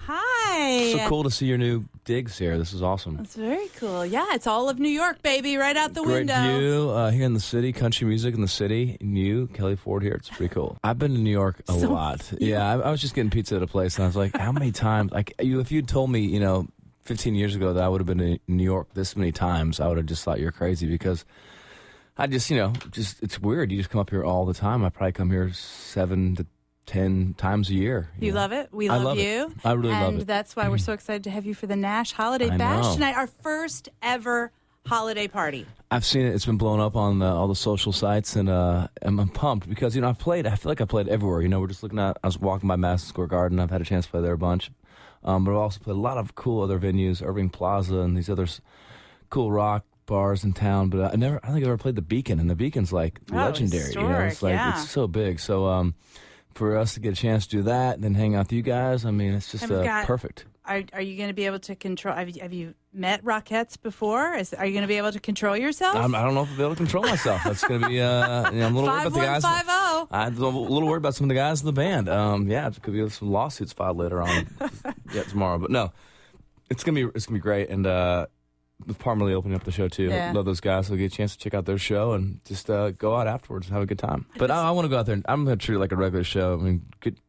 Hi. So cool to see your new digs here. This is awesome. That's very cool. Yeah, it's all of New York, baby, right out the Great window. view here in the city, country music in the city. And you, Kelly Ford here. It's pretty cool. I've been to New York a lot. Yeah, I was just getting pizza at a place, and I was like, how many times? Like, if you'd told me, 15 years ago that I would have been in New York this many times, I would have just thought you're crazy because I just, it's weird. You just come up here all the time. I probably come here 7 to 10 times a year. You love it. We love you. It. I really love it. And that's why we're so excited to have you for the NASH Holiday Bash tonight, our first ever holiday party. I've seen it. It's been blown up on all the social sites, and I'm pumped because, I feel like I played everywhere. We're just looking at, I was walking by Madison Square Garden. I've had a chance to play there a bunch. But I've also played a lot of cool other venues, Irving Plaza and these other cool rock bars in town. But I think I've ever played the Beacon, and the Beacon's like legendary. Historic, It's like it's so big. So for us to get a chance to do that and then hang out with you guys, it's just perfect. Are you going to be able to control? Have you met Rockettes before? Are you going to be able to control yourself? I don't know if I'll be able to control myself. That's going to be. I'm a little worried about the guys. 5150. I'm a little worried about some of the guys in the band. There could be some lawsuits filed later on. Tomorrow. But no, it's gonna be great. And with Parmalee opening up the show too, love those guys. So we'll get a chance to check out their show and just go out afterwards and have a good time. But I want to go out there. And I'm gonna treat it like a regular show.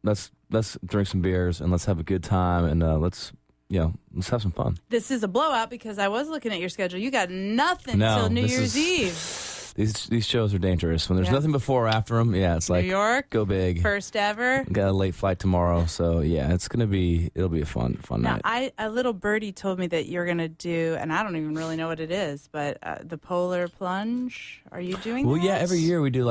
Let's drink some beers and let's have a good time and let's have some fun. This is a blowout because I was looking at your schedule. You got nothing till New Year's Eve. These shows are dangerous. When there's nothing before or after them, it's like New York, go big. First ever. Got a late flight tomorrow, so it'll be a fun night. Now, a little birdie told me that you're going to do, and I don't even really know what it is, but the polar plunge. Are you doing that? Well, yeah, every year we do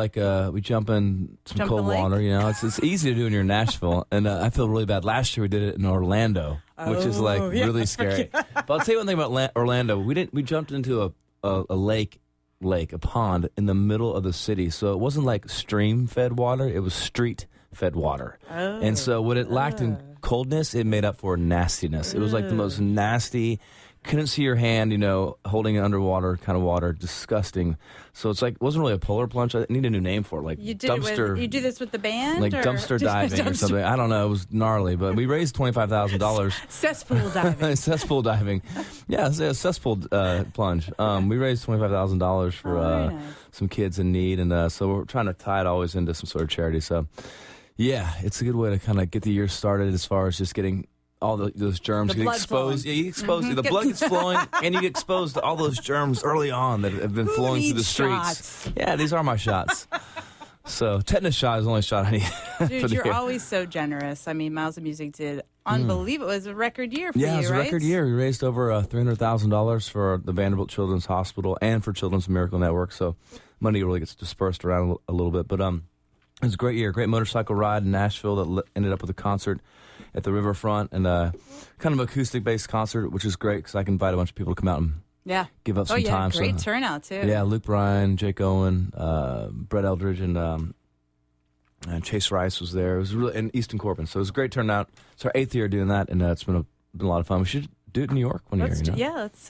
we jump in some cold water. It's easy to do when you're in Nashville, and I feel really bad. Last year we did it in Orlando, which is really scary. But I'll tell you one thing about Orlando. We jumped into a lake, a pond in the middle of the city, so it wasn't like stream-fed water, it was street-fed water. And so what it lacked in coldness, it made up for nastiness. It was like the most nasty, couldn't see your hand, holding it underwater kind of water, disgusting. So it's like, it wasn't really a polar plunge. I need a new name for it, like you did dumpster. You do this with the band? Like dumpster diving or something. I don't know, it was gnarly, but we raised $25,000. Cesspool diving. Cesspool diving. Yeah, it's a cesspool plunge. We raised $25,000 for some kids in need, and so we're trying to tie it always into some sort of charity. So, it's a good way to kind of get the year started as far as just getting all those germs get exposed. Yeah, you get exposed. The blood gets flowing, and you get exposed to all those germs early on that have been flowing through the streets. Yeah, these are my shots. So, tetanus shot is the only shot I need. Dude, you're always so generous. Miles of Music did unbelievable. It was a record year for you, right? Yeah, it was a record year. We raised over $300,000 for the Vanderbilt Children's Hospital and for Children's Miracle Network. So, money really gets dispersed around a little bit. But it was a great year. Great motorcycle ride in Nashville that ended up with a concert at the riverfront and kind of acoustic-based concert, which is great because I can invite a bunch of people to come out and give up some time. Great turnout, too. Yeah, Luke Bryan, Jake Owen, Brett Eldridge, and Chase Rice was there. It was really, and Easton Corbin. So it was a great turnout. It's our 8th year doing that, and it's been a lot of fun. We should do it in New York one year. Let's...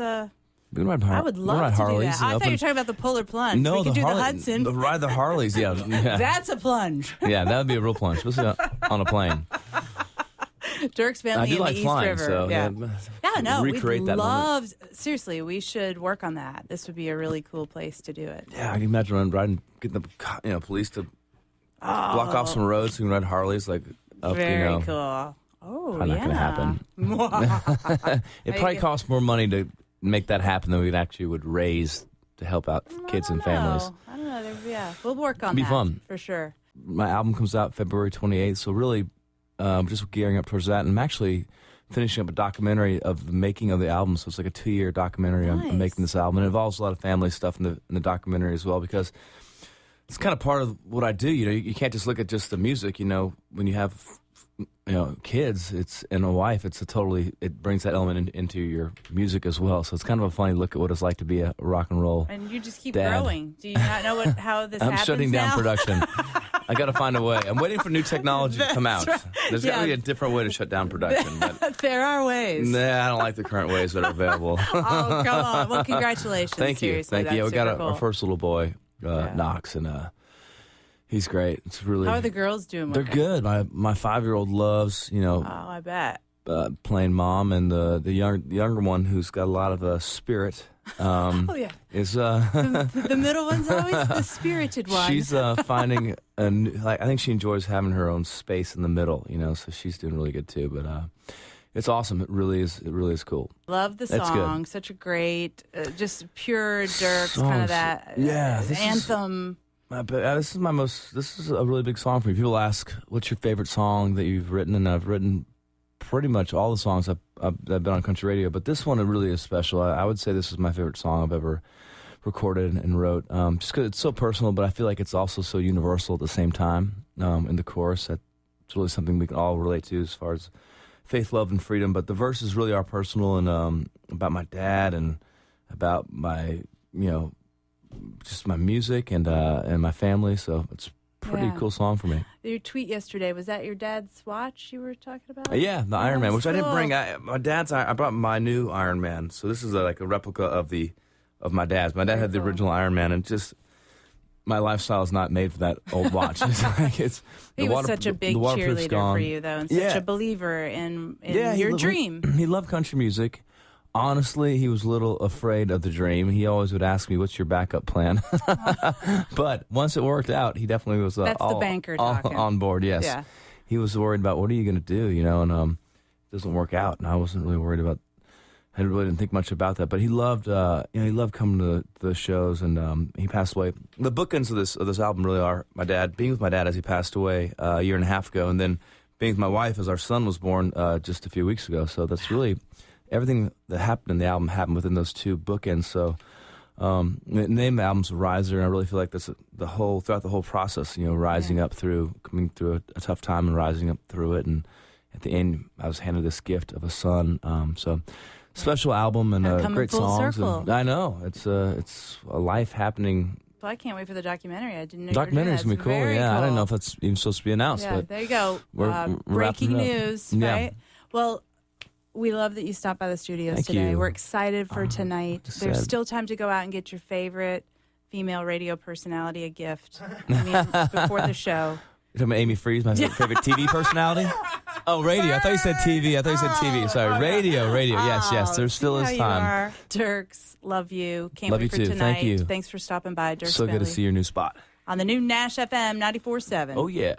We can ride I would love to do that. I thought you were talking about the polar plunge. No, we could do the Hudson. Ride the Harleys, yeah. That's a plunge. Yeah, that would be a real plunge, especially on a plane. Dierks Bentley I do in like the flying, East River. So recreate that moment. Seriously, we should work on that. This would be a really cool place to do it. Yeah, I can imagine riding, getting the police to block off some roads so you can ride Harleys up. Very cool. Oh, probably not going to happen. It probably costs more money to make that happen than we actually would raise to help out kids and families. I don't know. We'll work on It'll be that. Fun. For sure. My album comes out February 28th, so really just gearing up towards that. And I'm actually finishing up a documentary of the making of the album, so it's like a 2-year documentary on making this album. And it involves a lot of family stuff in the documentary as well, because it's kind of part of what I do. You can't just look at just the music. When you have kids, and a wife, it brings that element into your music as well. So it's kind of a funny look at what it's like to be a rock and roll And you just keep dad. Growing. Do you not know how this happens I'm shutting down now? production. I got to find a way. I'm waiting for new technology to come out. Right. There's got to be a different way to shut down production. But there are ways. Nah, I don't like the current ways that are available. Oh, come on. Well, congratulations. Thank you. Seriously, Thank you. Yeah, we got cool. our first little boy, Knox, and he's great. It's really. How are the girls doing? They're good. My 5-year-old loves, Oh, I bet. playing mom, and the younger one who's got a lot of spirit. Is the middle one's always the spirited one. She's finding I think she enjoys having her own space in the middle, so she's doing really good too. But it's awesome. It really is cool. Love the song. Such a great, just pure Dierks, kind of that anthem. This is a really big song for me. People ask, what's your favorite song that you've written? And I've written pretty much all the songs I've been on country radio, but this one really is special. I would say this is my favorite song I've ever recorded and wrote, just because it's so personal, but I feel like it's also so universal at the same time. In the chorus, that's really something we can all relate to as far as faith, love, and freedom. But the verses really are personal and about my dad and about my, just my music and my family. So it's pretty cool song for me. Your tweet yesterday, was that your dad's watch you were talking about? Yeah, the Iron Man, which cool. I didn't bring. I brought my new Iron Man, so this is like a replica of my dad's. My dad had the original Iron Man, and just my lifestyle is not made for that old watch. He was such a big cheerleader for you, though, and such a believer in your dream. He loved country music. Honestly, he was a little afraid of the dream. He always would ask me, what's your backup plan? But once it worked out, he definitely was That's the banker talking. On board, yes. Yeah. He was worried about, what are you going to do, and it doesn't work out. And I wasn't really worried about, I really didn't think much about that. But he loved, he loved coming to the shows, and he passed away. The bookends of this album really are my dad, being with my dad as he passed away a year and a half ago, and then being with my wife as our son was born just a few weeks ago. So that's really... everything that happened in the album happened within those two bookends. So, the name of the album's Riser, and I really feel like that's throughout the whole process, rising up through, coming through a tough time and rising up through it. And at the end, I was handed this gift of a son. So, special album and great songs. And I know it's a life happening. Well, I can't wait for the documentary. I didn't know. Documentary's gonna be cool. Yeah, cool. I don't know if that's even supposed to be announced. Yeah, but there you go. Breaking news, right? Well. We love that you stopped by the studios today. We're excited for tonight. There's still time to go out and get your favorite female radio personality a gift. Before the show. You're talking about Amy Freeze, my favorite TV personality? Oh, radio. I thought you said TV. Sorry. Radio. Yes. There still is time. Dierks, love you. Can't wait for tonight. Thank you. Thanks for stopping by, Dierks So Bentley. Good to see your new spot. On the new NASH FM 94.7. Oh, yeah.